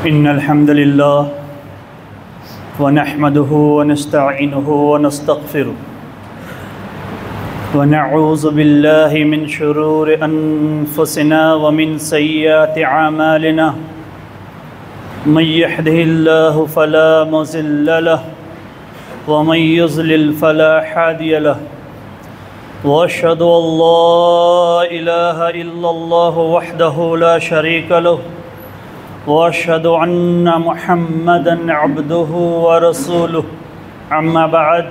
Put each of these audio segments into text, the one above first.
إن الحمد لله ونحمده ونستعينه ونستغفره ونعوذ بالله من شرور أنفسنا ومن سيئات أعمالنا من يهده الله فلا مضل له ومن يضلل فلا هادي له وأشهد أن لا إله إلا الله وحده لا شريك له وأشهد أن محمدًا عبده ورسوله أما بعد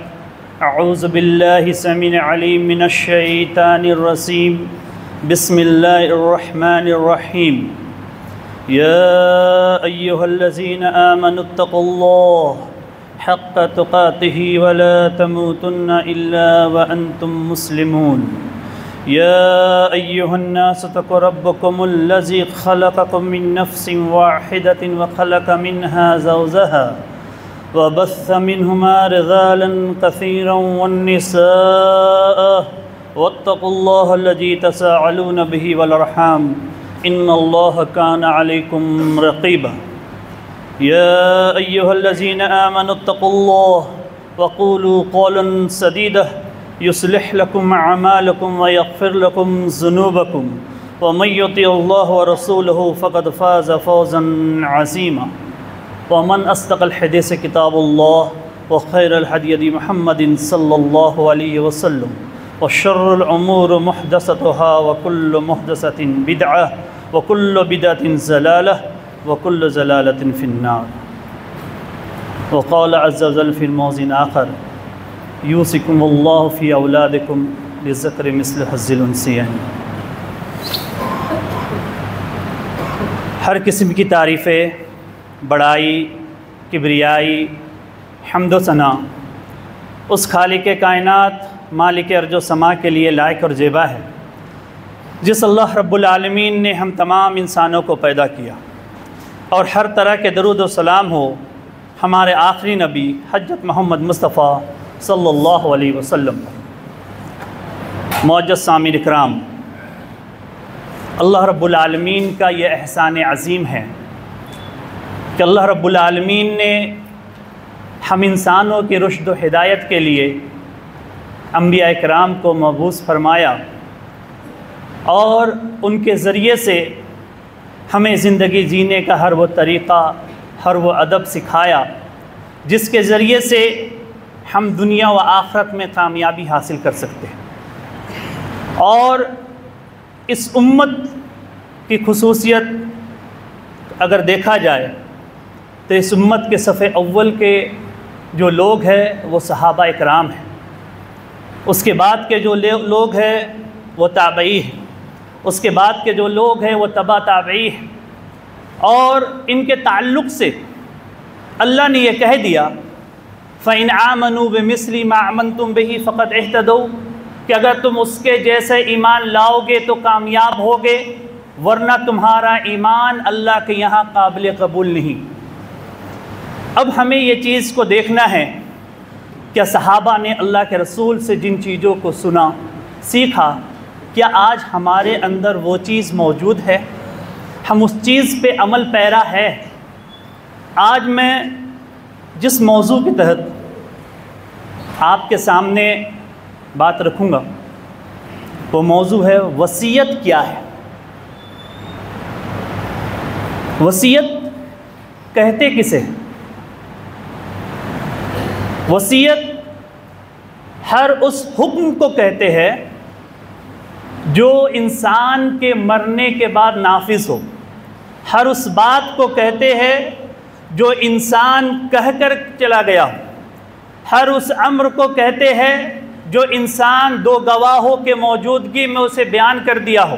أعوذ بالله السميع العليم من الشيطان الرجيم بسم الله الرحمن الرحيم يا أيها الذين آمنوا اتقوا الله حق تقاته ولا تموتن إلا وأنتم مسلمون يا أيها الناس اتقوا ربكم الذي خلقكم من نفس واحدة وخلق منها زوجها وبث منهما رجالا كثيرا والنساء واتقوا الله الذي تساءلون به والأرحام إن الله كان عليكم رقيبا يا أيها الذين آمنوا اتقوا الله وقولوا قولا سديدا يصلح لكم أعمالكم ويغفر لكم ذنوبكم ومن يطع الله ورسوله فقد فاز فوزا عظيما ومن أصدق الحديث كتاب الله وخير الهدي هدي محمد صلى الله عليه وسلم وشر الأمور محدثاتها وكل محدثة بدعة وكل بدعة ضلالة وكل ضلالة في النار وقال عز وجل في الموضع آخر یوصیکم اللہ فی اولادکم للذکر مثل حظ الانثیین۔ ہر قسم کی تعریفیں، بڑائی، کبریائی، حمد و ثنا اس خالق کائنات مالک ارض و سما کے لیے لائق اور زیبا ہے جس اللہ رب العالمین نے ہم تمام انسانوں کو پیدا کیا، اور ہر طرح کے درود و سلام ہو ہمارے آخری نبی حضرت محمد مصطفیٰ صلی اللہ علیہ وسلم۔ معزز سامعین اکرام، اللہ رب العالمین کا یہ احسان عظیم ہے کہ اللہ رب العالمین نے ہم انسانوں کی رشد و ہدایت کے لیے انبیاء اکرام کو مبعوث فرمایا، اور ان کے ذریعے سے ہمیں زندگی جینے کا ہر وہ طریقہ، ہر وہ ادب سکھایا جس کے ذریعے سے ہم دنیا و آخرت میں کامیابی حاصل کر سکتے ہیں۔ اور اس امت کی خصوصیت اگر دیکھا جائے تو اس امت کے صف اول کے جو لوگ ہیں وہ صحابہ اکرام ہیں، اس کے بعد کے جو لوگ ہیں وہ تابعی ہیں، اس کے بعد کے جو لوگ ہیں وہ تبع تابعی ہیں، اور ان کے تعلق سے اللہ نے یہ کہہ دیا فَإِنْ آمَنُوا بِمِثْلِ مَا آمَنْتُمْ بِهِ فَقَدْ اهْتَدَوْا، کہ اگر تم اس کے جیسے ایمان لاؤ گے تو کامیاب ہوگے، ورنہ تمہارا ایمان اللہ کے یہاں قابل قبول نہیں۔ اب ہمیں یہ چیز کو دیکھنا ہے کہ صحابہ نے اللہ کے رسول سے جن چیزوں کو سنا، سیکھا، کیا آج ہمارے اندر وہ چیز موجود ہے؟ ہم اس چیز پہ عمل پیرا ہے؟ آج میں جس موضوع کے تحت آپ کے سامنے بات رکھوں گا وہ موضوع ہے وصیت کیا ہے۔ وصیت کہتے کسے؟ وصیت ہر اس حکم کو کہتے ہیں جو انسان کے مرنے کے بعد نافذ ہو، ہر اس بات کو کہتے ہیں جو انسان کہہ کر چلا گیا ہو، ہر اس امر کو کہتے ہیں جو انسان دو گواہوں کے موجودگی میں اسے بیان کر دیا ہو۔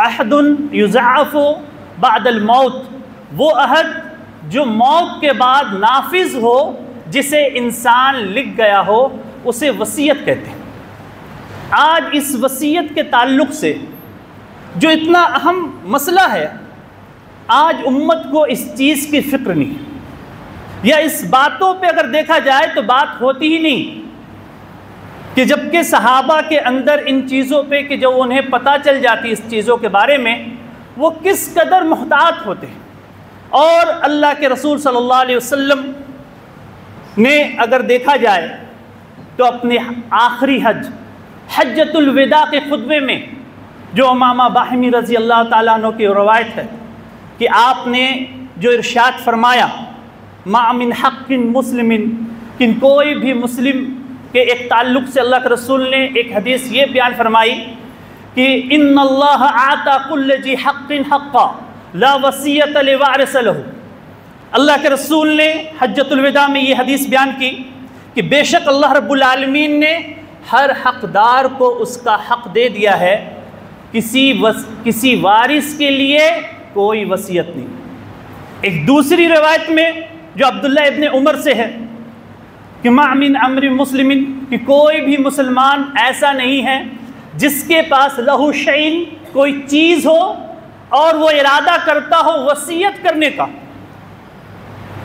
عہد یضاعف بعد الموت، وہ عہد جو موت کے بعد نافذ ہو، جسے انسان لکھ گیا ہو، اسے وصیت کہتے ہیں۔ آج اس وصیت کے تعلق سے جو اتنا اہم مسئلہ ہے، آج امت کو اس چیز کی فکر نہیں، یا اس باتوں پہ اگر دیکھا جائے تو بات ہوتی ہی نہیں کہ جبکہ صحابہ کے اندر ان چیزوں پہ کہ جو انہیں پتہ چل جاتی اس چیزوں کے بارے میں وہ کس قدر محتاط ہوتے ہیں، اور اللہ کے رسول صلی اللہ علیہ وسلم نے اگر دیکھا جائے تو اپنے آخری حجۃ الوداع کے خطبے میں جو امامہ باہمی رضی اللہ تعالیٰ عنہ کی روایت ہے کہ آپ نے جو ارشاد فرمایا ما من حق مسلم، کہ کوئی بھی مسلم کے ایک تعلق سے اللہ کے رسول نے ایک حدیث یہ بیان فرمائی کہ ان اللہ اعطى كل ذی حق حقا لا وصیۃ لوارث لہ۔ اللہ کے رسول نے حجۃ الوداع میں یہ حدیث بیان کی کہ بے شک اللہ رب العالمین نے ہر حقدار کو اس کا حق دے دیا ہے، کسی وارث کے لیے کوئی وصیت نہیں۔ ایک دوسری روایت میں جو عبداللہ ابن عمر سے ہے کہ ما من امر مسلم، کہ کوئی بھی مسلمان ایسا نہیں ہے جس کے پاس لہو شیء، کوئی چیز ہو اور وہ ارادہ کرتا ہو وصیت کرنے کا،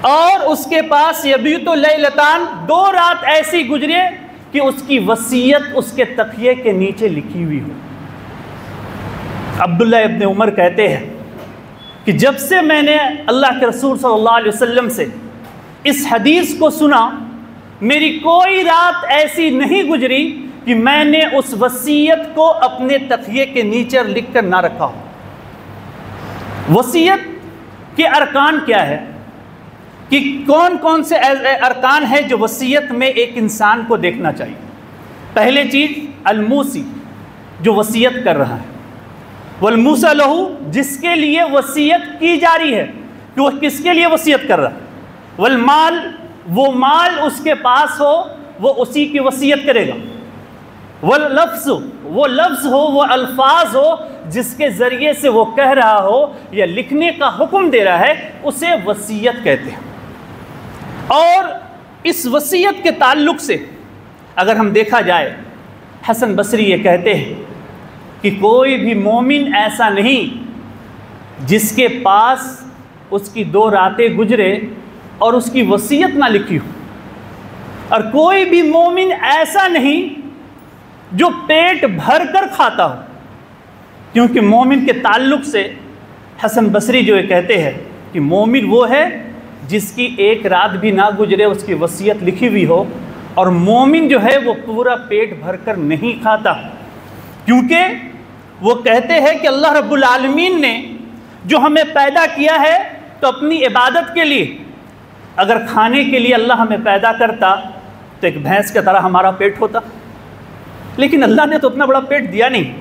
اور اس کے پاس یبیت لیلتان، 2 رات ایسی گزرے کہ اس کی وصیت اس کے تکیے کے نیچے لکھی ہوئی ہو۔ عبداللہ ابن عمر کہتے ہیں کہ جب سے میں نے اللہ کے رسول صلی اللہ علیہ وسلم سے اس حدیث کو سنا، میری کوئی رات ایسی نہیں گزری کہ میں نے اس وصیت کو اپنے تکیے کے نیچے لکھ کر نہ رکھا ہو۔ وصیت کے ارکان کیا ہے، کہ کون کون سے ارکان ہیں جو وصیت میں ایک انسان کو دیکھنا چاہیے۔ پہلے چیز الموسی، جو وصیت کر رہا ہے، والموصی لہ، جس کے لیے وصیت کی جا رہی ہے کہ وہ کس کے لیے وصیت کر رہا ہے، والمال، وہ مال اس کے پاس ہو وہ اسی کی وصیت کرے گا، واللفظ، وہ لفظ ہو، وہ الفاظ ہو جس کے ذریعے سے وہ کہہ رہا ہو یا لکھنے کا حکم دے رہا ہے، اسے وصیت کہتے ہیں۔ اور اس وصیت کے تعلق سے اگر ہم دیکھا جائے، حسن بصری یہ کہتے ہیں کہ کوئی بھی مومن ایسا نہیں جس کے پاس اس کی 2 راتیں گزرے اور اس کی وصیت نہ لکھی ہو، اور کوئی بھی مومن ایسا نہیں جو پیٹ بھر کر کھاتا ہو، کیونکہ مومن کے تعلق سے حسن بصری جو یہ کہتے ہیں کہ مومن وہ ہے جس کی 1 رات بھی نہ گزرے اس کی وصیت لکھی ہوئی ہو، اور مومن جو ہے وہ پورا پیٹ بھر کر نہیں کھاتا، کیونکہ وہ کہتے ہیں کہ اللہ رب العالمین نے جو ہمیں پیدا کیا ہے تو اپنی عبادت کے لیے، اگر کھانے کے لیے اللہ ہمیں پیدا کرتا تو ایک بھینس کی طرح ہمارا پیٹ ہوتا، لیکن اللہ نے تو اتنا بڑا پیٹ دیا نہیں۔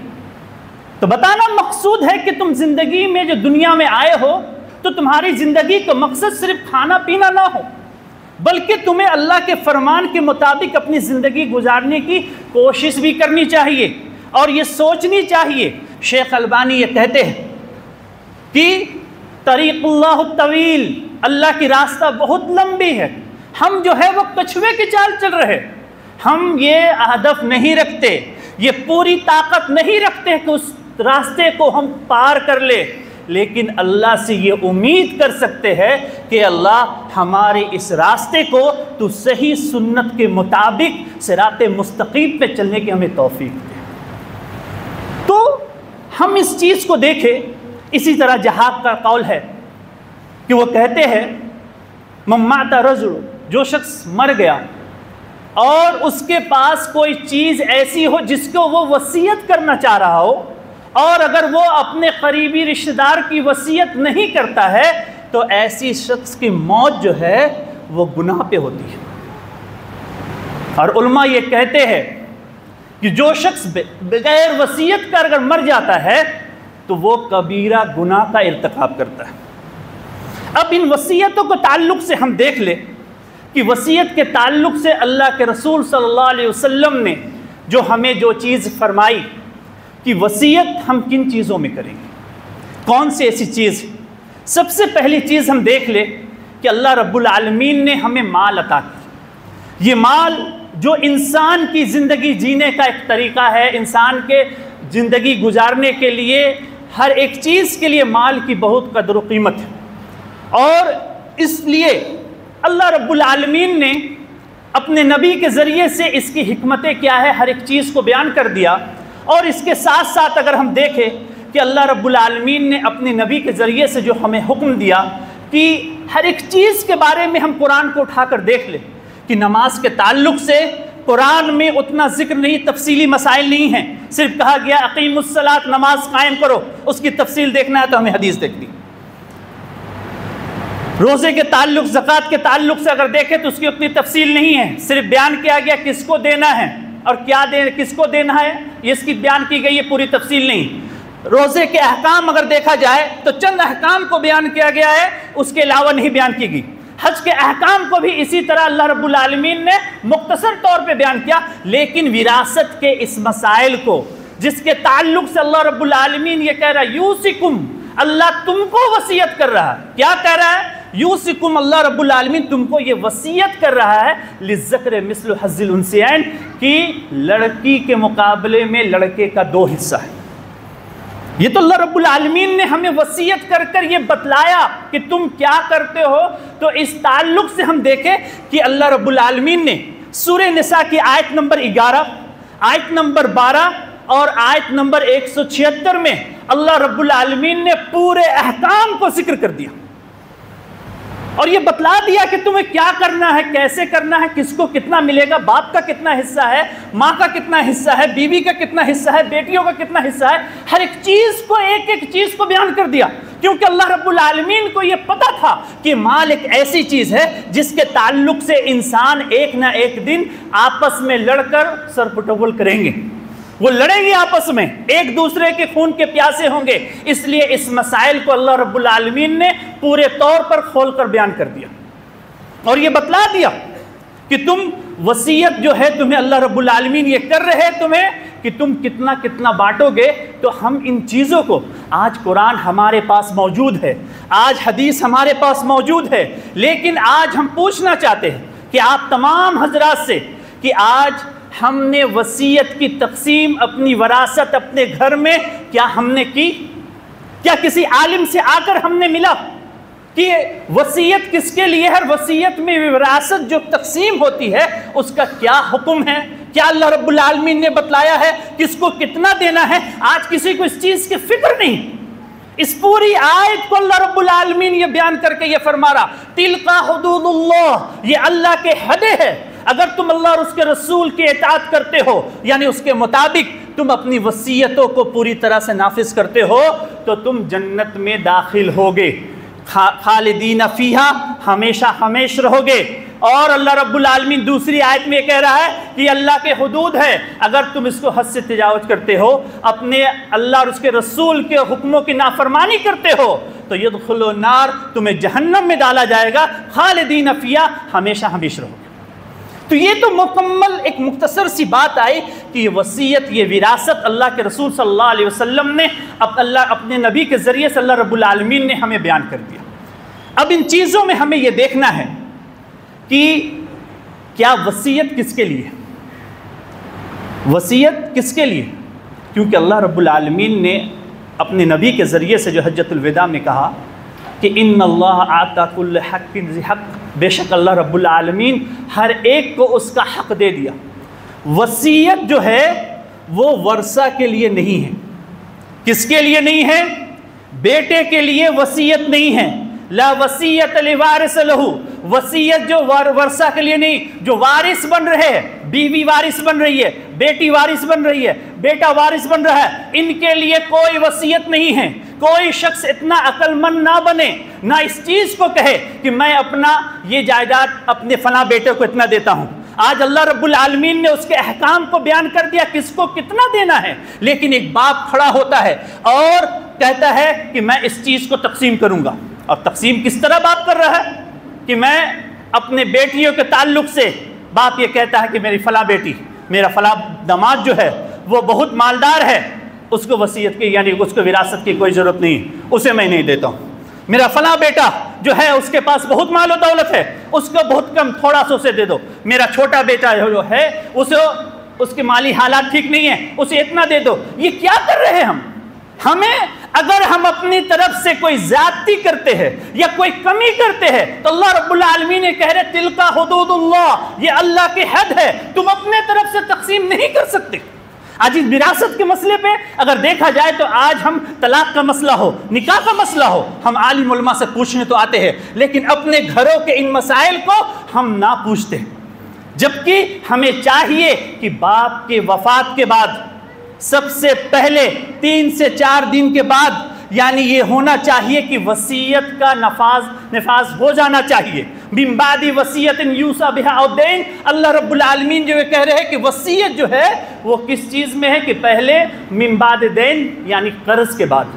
تو بتانا مقصود ہے کہ تم زندگی میں جو دنیا میں آئے ہو تو تمہاری زندگی کا مقصد صرف کھانا پینا نہ ہو، بلکہ تمہیں اللہ کے فرمان کے مطابق اپنی زندگی گزارنے کی کوشش بھی کرنی چاہیے، اور یہ سوچنی چاہیے۔ شیخ البانی یہ کہتے ہیں کہ طریق اللہ الطویل، اللہ کی راستہ بہت لمبی ہے، ہم جو ہے وہ کچھوے کی چال چل رہے، ہم یہ ہدف نہیں رکھتے، یہ پوری طاقت نہیں رکھتے کہ اس راستے کو ہم پار کر لیں، لیکن اللہ سے یہ امید کر سکتے ہیں کہ اللہ ہمارے اس راستے کو تو صحیح سنت کے مطابق صراط مستقیم پہ چلنے کی ہمیں توفیق دے۔ تو ہم اس چیز کو دیکھیں، اسی طرح جہاد کا قول ہے کہ وہ کہتے ہیں من مات رجل، جو شخص مر گیا اور اس کے پاس کوئی چیز ایسی ہو جس کو وہ وصیت کرنا چاہ رہا ہو، اور اگر وہ اپنے قریبی رشتہ دار کی وصیت نہیں کرتا ہے تو ایسی شخص کی موت جو ہے وہ گناہ پہ ہوتی ہے۔ اور علماء یہ کہتے ہیں کہ جو شخص بغیر وصیت کر اگر مر جاتا ہے تو وہ کبیرہ گناہ کا ارتکاب کرتا ہے۔ اب ان وصیتوں کو تعلق سے ہم دیکھ لیں کہ وصیت کے تعلق سے اللہ کے رسول صلی اللہ علیہ وسلم نے جو ہمیں جو چیز فرمائی کہ وصیت ہم کن چیزوں میں کریں گے، کون سی ایسی چیز۔ سب سے پہلی چیز ہم دیکھ لیں کہ اللہ رب العالمین نے ہمیں مال عطا کیا۔ یہ مال جو انسان کی زندگی جینے کا ایک طریقہ ہے، انسان کے زندگی گزارنے کے لیے ہر ایک چیز کے لیے مال کی بہت قدر و قیمت ہے، اور اس لیے اللہ رب العالمین نے اپنے نبی کے ذریعے سے اس کی حکمتیں کیا ہے ہر ایک چیز کو بیان کر دیا۔ اور اس کے ساتھ ساتھ اگر ہم دیکھیں کہ اللہ رب العالمین نے اپنے نبی کے ذریعے سے جو ہمیں حکم دیا کہ ہر ایک چیز کے بارے میں ہم قرآن کو اٹھا کر دیکھ لیں کہ نماز کے تعلق سے قرآن میں اتنا ذکر نہیں، تفصیلی مسائل نہیں ہیں، صرف کہا گیا اقیم الصلاۃ، نماز قائم کرو، اس کی تفصیل دیکھنا ہے تو ہمیں حدیث دیکھنی۔ روزے کے تعلق، زکوٰۃ کے تعلق سے اگر دیکھیں تو اس کی اتنی تفصیل نہیں ہے، صرف بیان کیا گیا کس کو دینا ہے اور کیا کس کو دینا ہے، یہ اس کی بیان کی گئی ہے، پوری تفصیل نہیں۔ روزے کے احکام اگر دیکھا جائے تو چند احکام کو بیان کیا گیا ہے، اس کے علاوہ نہیں بیان کی گئی۔ حج کے احکام کو بھی اسی طرح اللہ رب العالمین نے مختصر طور پہ بیان کیا، لیکن وراثت کے اس مسائل کو جس کے تعلق سے اللہ رب العالمین یہ کہہ رہا ہے یوسکم، اللہ تم کو وصیت کر رہا ہے، کیا کہہ رہا ہے؟ یوسکم، اللہ رب العالمین تم کو یہ وصیت کر رہا ہے للذکر مثل حظ الانثیین، کہ لڑکی کے مقابلے میں لڑکے کا 2 حصہ ہے۔ یہ تو اللہ رب العالمین نے ہمیں وصیت کر کر یہ بتلایا کہ تم کیا کرتے ہو۔ تو اس تعلق سے ہم دیکھیں کہ اللہ رب العالمین نے سورہ نساء کی آیت نمبر 11، آیت نمبر 12 اور آیت نمبر 176 میں اللہ رب العالمین نے پورے احکام کو ذکر کر دیا اور یہ بتلا دیا کہ تمہیں کیا کرنا ہے، کیسے کرنا ہے، کس کو کتنا ملے گا، باپ کا کتنا حصہ ہے، ماں کا کتنا حصہ ہے، بیوی کا کتنا حصہ ہے، بیٹیوں کا کتنا حصہ ہے، ہر ایک چیز کو، ایک ایک چیز کو بیان کر دیا، کیونکہ اللہ رب العالمین کو یہ پتا تھا کہ مال ایک ایسی چیز ہے جس کے تعلق سے انسان ایک نہ ایک دن آپس میں لڑ کر سر پٹول کریں گے، وہ لڑیں گے آپس میں، ایک دوسرے کے خون کے پیاسے ہوں گے، اس لیے اس مسائل کو اللہ رب العالمین نے پورے طور پر کھول کر بیان کر دیا اور یہ بتلا دیا کہ تم وصیت جو ہے تمہیں اللہ رب العالمین یہ کر رہے تمہیں کہ تم کتنا کتنا بانٹو گے۔ تو ہم ان چیزوں کو، آج قرآن ہمارے پاس موجود ہے، آج حدیث ہمارے پاس موجود ہے، لیکن آج ہم پوچھنا چاہتے ہیں کہ آپ تمام حضرات سے کہ آج ہم نے وصیت کی تقسیم، اپنی وراثت اپنے گھر میں کیا ہم نے کی؟ کیا کسی عالم سے آ کر ہم نے ملا کہ وصیت کس کے لیے ہے؟ وصیت میں وراثت جو تقسیم ہوتی ہے اس کا کیا حکم ہے؟ کیا اللہ رب العالمین نے بتلایا ہے کس کو کتنا دینا ہے؟ آج کسی کو اس چیز کی فکر نہیں۔ اس پوری آیت کو اللہ رب العالمین یہ بیان کر کے یہ فرما رہا تلک حدود اللہ، یہ اللہ کے حدیں ہے، اگر تم اللہ اور اس کے رسول کی اطاعت کرتے ہو، یعنی اس کے مطابق تم اپنی وصیتوں کو پوری طرح سے نافذ کرتے ہو تو تم جنت میں داخل ہوگے، خالدین فیہا، ہمیشہ ہمیشہ رہو گے۔ اور اللہ رب العالمین دوسری آیت میں یہ کہہ رہا ہے کہ اللہ کے حدود ہے، اگر تم اس کو حد سے تجاوز کرتے ہو، اپنے اللہ اور اس کے رسول کے حکموں کی نافرمانی کرتے ہو تو یدخلوا النار، تمہیں جہنم میں ڈالا جائے گا، خالدین فیہا، ہمیشہ ہمیشہ رہو گے۔ تو یہ تو مکمل ایک مختصر سی بات آئی کہ یہ وصیت، یہ وراثت اللہ کے رسول صلی اللہ علیہ وسلم نے اپنے نبی کے ذریعے سے اللہ رب العالمین نے ہمیں بیان کر دیا۔ اب ان چیزوں میں ہمیں یہ دیکھنا ہے کہ کیا وصیت کس کے لیے، وصیت کس کے لیے؟ کیونکہ اللہ رب العالمین نے اپنے نبی کے ذریعے سے جو حجۃ الوداع میں کہا کہ ان اللہ اعطی کل حق ذی حق، بے شک اللہ رب العالمین ہر ایک کو اس کا حق دے دیا۔ وصیت جو ہے وہ ورثہ کے لیے نہیں ہے۔ کس کے لیے نہیں ہے؟ بیٹے کے لیے وصیت نہیں ہے، لا وصیت لوارث لہ، وصیت جو ورثہ کے لیے نہیں، جو وارث بن رہے ہیں، بیوی وارث بن رہی ہے، بیٹی وارث بن رہی ہے، بیٹا وارث بن رہا ہے، ان کے لیے کوئی وصیت نہیں ہے۔ کوئی شخص اتنا عقل مند نہ بنے، نہ اس چیز کو کہے کہ میں اپنا یہ جائیداد اپنے فلاں بیٹے کو اتنا دیتا ہوں۔ آج اللہ رب العالمین نے اس کے احکام کو بیان کر دیا کس کو کتنا دینا ہے، لیکن ایک باپ کھڑا ہوتا ہے اور کہتا ہے کہ میں اس چیز کو تقسیم کروں گا۔ اور تقسیم کس طرح باپ کر رہا ہے کہ میں اپنے بیٹیوں کے تعلق سے باپ یہ کہتا ہے کہ میری فلاں بیٹی، میرا فلاں داماد جو ہے وہ بہت مالدار ہے، اس کو وصیت کی یعنی اس کو وراثت کی کوئی ضرورت نہیں، اسے میں نہیں دیتا ہوں۔ میرا فلاں بیٹا جو ہے اس کے پاس بہت مال و دولت ہے، اس کو بہت کم، تھوڑا سا اسے دے دو۔ میرا چھوٹا بیٹا جو ہے اسے، اس کے مالی حالات ٹھیک نہیں ہیں، اسے اتنا دے دو۔ یہ کیا کر رہے ہیں ہم؟ ہمیں اگر ہم اپنی طرف سے کوئی زیادتی کرتے ہیں یا کوئی کمی کرتے ہیں تو اللہ رب العالمین نے کہہ رہے تلک حدود اللہ، یہ اللہ کی حد ہے، تم اپنے طرف سے تقسیم نہیں کر سکتے۔ آج اس وراثت کے مسئلے پہ اگر دیکھا جائے تو آج ہم طلاق کا مسئلہ ہو، نکاح کا مسئلہ ہو، ہم عالم علماء سے پوچھنے تو آتے ہیں، لیکن اپنے گھروں کے ان مسائل کو ہم نہ پوچھتے، جبکہ ہمیں چاہیے کہ باپ کے وفات کے بعد سب سے پہلے 3 سے 4 دن کے بعد یعنی یہ ہونا چاہیے کہ وصیت کا نفاذ ہو جانا چاہیے۔ من بعد وصیت یوصی بہا او دین، اللہ رب العالمین جو کہہ رہے ہیں کہ وصیت جو ہے وہ کس چیز میں ہے کہ پہلے من بعد دین یعنی قرض کے بعد،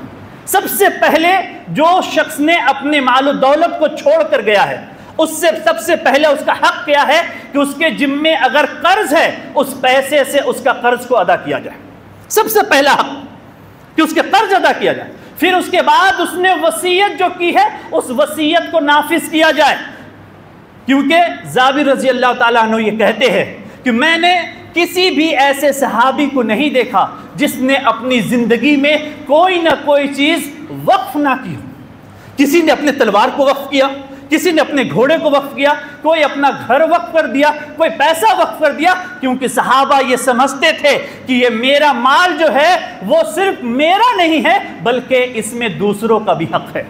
سب سے پہلے جو شخص نے اپنے مال و دولت کو چھوڑ کر گیا ہے اس سے سب سے پہلے اس کا حق کیا ہے کہ اس کے ذمے اگر قرض ہے اس پیسے سے اس کا قرض کو ادا کیا جائے، سب سے پہلا حق کہ اس کے قرض ادا کیا جائے۔ پھر اس کے بعد اس نے وصیت جو کی ہے اس وصیت کو نافذ کیا جائے، کیونکہ جابر رضی اللہ تعالیٰ عنہ یہ کہتے ہیں کہ میں نے کسی بھی ایسے صحابی کو نہیں دیکھا جس نے اپنی زندگی میں کوئی نہ کوئی چیز وقف نہ کی ہو۔ کسی نے اپنے تلوار کو وقف کیا، کسی نے اپنے گھوڑے کو وقف کیا، کوئی اپنا گھر وقف کر دیا، کوئی پیسہ وقف کر دیا، کیونکہ صحابہ یہ سمجھتے تھے کہ یہ میرا مال جو ہے وہ صرف میرا نہیں ہے بلکہ اس میں دوسروں کا بھی حق ہے،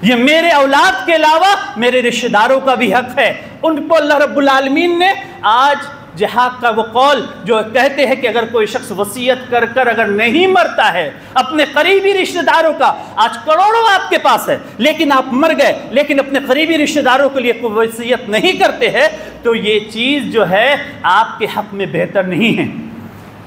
یہ میرے اولاد کے علاوہ میرے رشتہ داروں کا بھی حق ہے۔ ان کو اللہ رب العالمین نے آج جہاد کا وہ قول جو کہتے ہیں کہ اگر کوئی شخص وصیت کر کر اگر نہیں مرتا ہے اپنے قریبی رشتہ داروں کا، آج کروڑوں آپ کے پاس ہے لیکن آپ مر گئے لیکن اپنے قریبی رشتہ داروں کے لیے کوئی وصیت نہیں کرتے ہیں، تو یہ چیز جو ہے آپ کے حق میں بہتر نہیں ہے،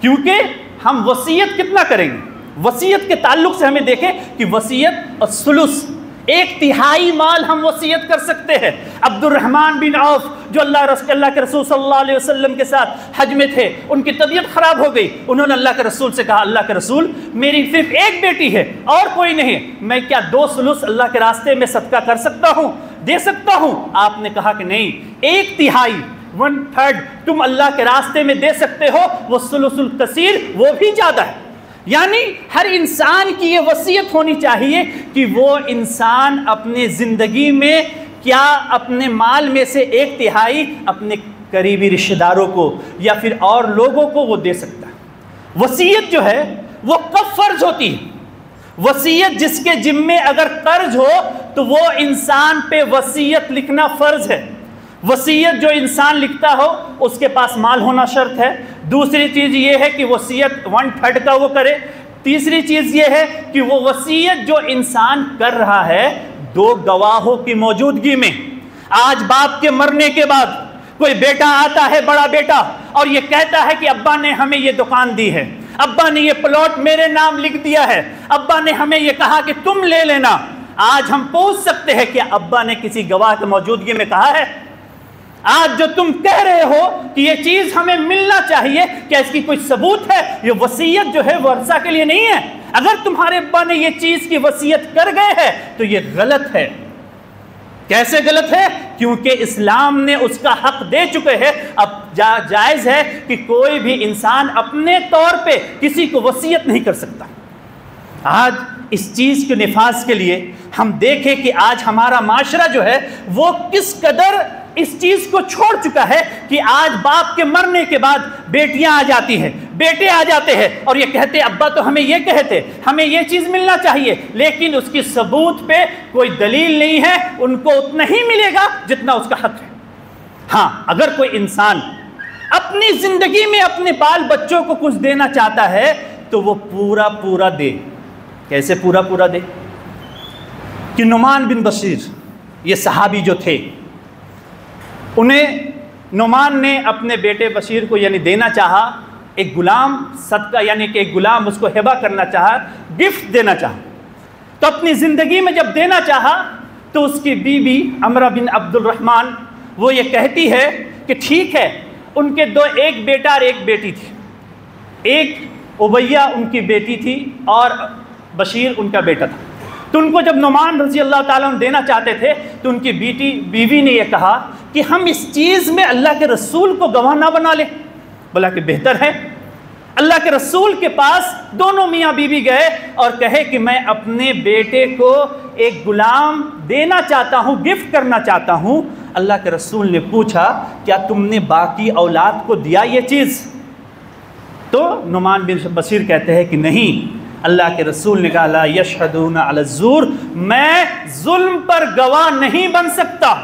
کیونکہ ہم وصیت کتنا کریں گے؟ وصیت کے تعلق سے ہمیں دیکھیں کہ وصیت اور ثلث 1/3 مال ہم وصیت کر سکتے ہیں۔ عبد الرحمن بن عوف جو اللہ کے رسول صلی اللہ علیہ وسلم کے ساتھ حج میں تھے، ان کی طبیعت خراب ہو گئی، انہوں نے اللہ کے رسول سے کہا اللہ کے رسول میری صرف ایک بیٹی ہے اور کوئی نہیں، میں کیا 2 ثلث اللہ کے راستے میں صدقہ کر سکتا ہوں، دے سکتا ہوں؟ آپ نے کہا کہ نہیں، 1/3 1/3 تم اللہ کے راستے میں دے سکتے ہو، وہ ثلث الکثیر وہ بھی زیادہ ہے۔ یعنی ہر انسان کی یہ وصیت ہونی چاہیے کہ وہ انسان اپنے زندگی میں کیا اپنے مال میں سے 1/3 اپنے قریبی رشتہ داروں کو یا پھر اور لوگوں کو وہ دے سکتا ہے۔ وصیت جو ہے وہ کب فرض ہوتی ہے؟ وصیت جس کے ذمے اگر قرض ہو تو وہ انسان پہ وصیت لکھنا فرض ہے۔ وصیت جو انسان لکھتا ہو اس کے پاس مال ہونا شرط ہے۔ دوسری چیز یہ ہے کہ وصیت 1/3 کا وہ کرے۔ تیسری چیز یہ ہے کہ وہ وصیت جو انسان کر رہا ہے 2 گواہوں کی موجودگی میں۔ آج باپ کے مرنے کے بعد کوئی بیٹا آتا ہے، بڑا بیٹا، اور یہ کہتا ہے کہ ابا نے ہمیں یہ دکان دی ہے، ابا نے یہ پلاٹ میرے نام لکھ دیا ہے، ابا نے ہمیں یہ کہا کہ تم لے لینا۔ آج ہم پوچھ سکتے ہیں کہ ابا نے کسی گواہ کی موجودگی میں کہا ہے؟ آج جو تم کہہ رہے ہو کہ یہ چیز ہمیں ملنا چاہیے، کیا اس کی کوئی ثبوت ہے؟ یہ وصیت جو ہے ورثہ کے لیے نہیں ہے۔ اگر تمہارے ابا نے یہ چیز کی وصیت کر گئے ہیں تو یہ غلط ہے۔ کیسے غلط ہے؟ کیونکہ اسلام نے اس کا حق دے چکے ہیں۔ اب جائز ہے کہ کوئی بھی انسان اپنے طور پہ کسی کو وصیت نہیں کر سکتا۔ آج اس چیز کے نفاذ کے لیے ہم دیکھیں کہ آج ہمارا معاشرہ جو ہے وہ کس قدر اس چیز کو چھوڑ چکا ہے کہ آج باپ کے مرنے کے بعد بیٹیاں آ جاتی ہیں، بیٹے آ جاتے ہیں اور یہ کہتے ہیں ابا تو ہمیں یہ کہتے، ہمیں یہ چیز ملنا چاہیے، لیکن اس کی ثبوت پہ کوئی دلیل نہیں ہے، ان کو اتنا ہی ملے گا جتنا اس کا حق ہے۔ ہاں، اگر کوئی انسان اپنی زندگی میں اپنے بال بچوں کو کچھ دینا چاہتا ہے تو وہ پورا دے۔ کیسے پورا دے؟ کہ نعمان بن بشیر یہ صحابی جو تھے، انہیں نعمان نے اپنے بیٹے بشیر کو یعنی دینا چاہا، ایک غلام صدقہ یعنی کہ ایک غلام اس کو ہبہ کرنا چاہا، گفٹ دینا چاہا۔ تو اپنی زندگی میں جب دینا چاہا تو اس کی بیوی عمرہ بن عبد الرحمن وہ یہ کہتی ہے کہ ٹھیک ہے، ان کے ایک بیٹا اور ایک بیٹی تھی، ایک عبیہ ان کی بیٹی تھی اور بشیر ان کا بیٹا تھا۔ تو ان کو جب نعمان رضی اللہ تعالیٰ عنہ دینا چاہتے تھے تو ان کی بیوی نے یہ کہا کہ ہم اس چیز میں اللہ کے رسول کو گواہ نہ بنا لیں۔ بولا کہ بہتر ہے۔ اللہ کے رسول کے پاس دونوں میاں بیوی گئے اور کہے کہ میں اپنے بیٹے کو ایک غلام دینا چاہتا ہوں، گفٹ کرنا چاہتا ہوں۔ اللہ کے رسول نے پوچھا کیا تم نے باقی اولاد کو دیا یہ چیز؟ تو نعمان بن بشیر کہتے ہیں کہ نہیں، اللہ کے رسول نے کہا لا یشہدون علی الزور، میں ظلم پر گواہ نہیں بن سکتا۔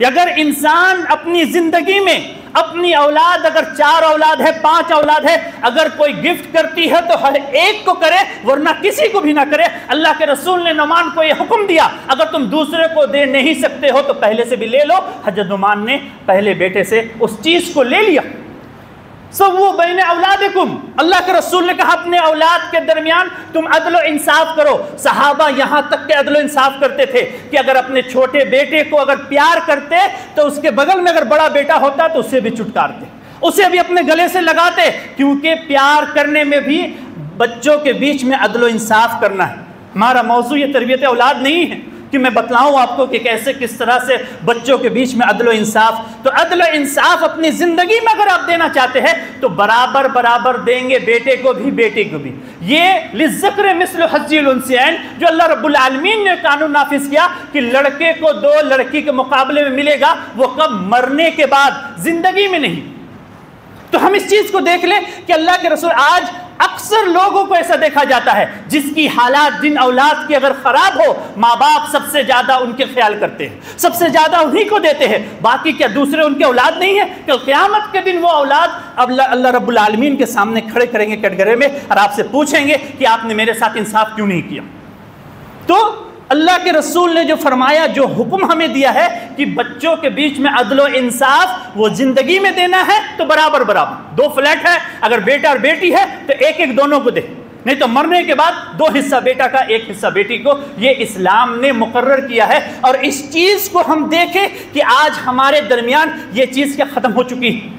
اگر انسان اپنی زندگی میں اپنی اولاد، اگر 4 اولاد ہے 5 اولاد ہے، اگر کوئی گفٹ کرتی ہے تو ہر ایک کو کرے، ورنہ کسی کو بھی نہ کرے۔ اللہ کے رسول نے نعمان کو یہ حکم دیا، اگر تم دوسرے کو دے نہیں سکتے ہو تو پہلے سے بھی لے لو۔ حضرت نعمان نے پہلے بیٹے سے اس چیز کو لے لیا۔ سووا بین اولادکم، اللہ کے رسول نے کہا اپنے اولاد کے درمیان تم عدل و انصاف کرو۔ صحابہ یہاں تک کہ عدل و انصاف کرتے تھے کہ اگر اپنے چھوٹے بیٹے کو اگر پیار کرتے تو اس کے بغل میں اگر بڑا بیٹا ہوتا تو اسے بھی چٹکارتے، اسے بھی اپنے گلے سے لگاتے، کیونکہ پیار کرنے میں بھی بچوں کے بیچ میں عدل و انصاف کرنا ہے۔ ہمارا موضوع یہ تربیت اولاد نہیں ہے کہ میں بتلاؤں آپ کو کہ کیسے کس طرح سے بچوں کے بیچ میں عدل و انصاف۔ تو عدل و انصاف اپنی زندگی میں اگر آپ دینا چاہتے ہیں تو برابر برابر دیں گے، بیٹے کو بھی بیٹی کو بھی۔ یہ للذکر مثل حظ الانثیین جو اللہ رب العالمین نے قانون نافذ کیا کہ لڑکے کو 2 لڑکی کے مقابلے میں ملے گا، وہ کب؟ مرنے کے بعد، زندگی میں نہیں۔ تو ہم اس چیز کو دیکھ لیں کہ اللہ کے رسول آج اکثر لوگوں کو ایسا دیکھا جاتا ہے جس کی حالات، جن اولاد کی اگر خراب ہو، ماں باپ سب سے زیادہ ان کے خیال کرتے ہیں، سب سے زیادہ انہی کو دیتے ہیں، باقی کیا دوسرے ان کے اولاد نہیں ہیں؟ کہ قیامت کے دن وہ اولاد اب اللہ رب العالمین کے سامنے کھڑے کریں گے کٹگرے میں اور آپ سے پوچھیں گے کہ آپ نے میرے ساتھ انصاف کیوں نہیں کیا۔ تو اللہ کے رسول نے جو فرمایا، جو حکم ہمیں دیا ہے کہ بچوں کے بیچ میں عدل و انصاف وہ زندگی میں دینا ہے تو برابر برابر۔ 2 فلیٹ ہے، اگر بیٹا اور بیٹی ہے تو ایک ایک دونوں کو دے، نہیں تو مرنے کے بعد 2 حصہ بیٹا کا 1 حصہ بیٹی کو۔ یہ اسلام نے مقرر کیا ہے، اور اس چیز کو ہم دیکھیں کہ آج ہمارے درمیان یہ چیز کیا ختم ہو چکی ہے۔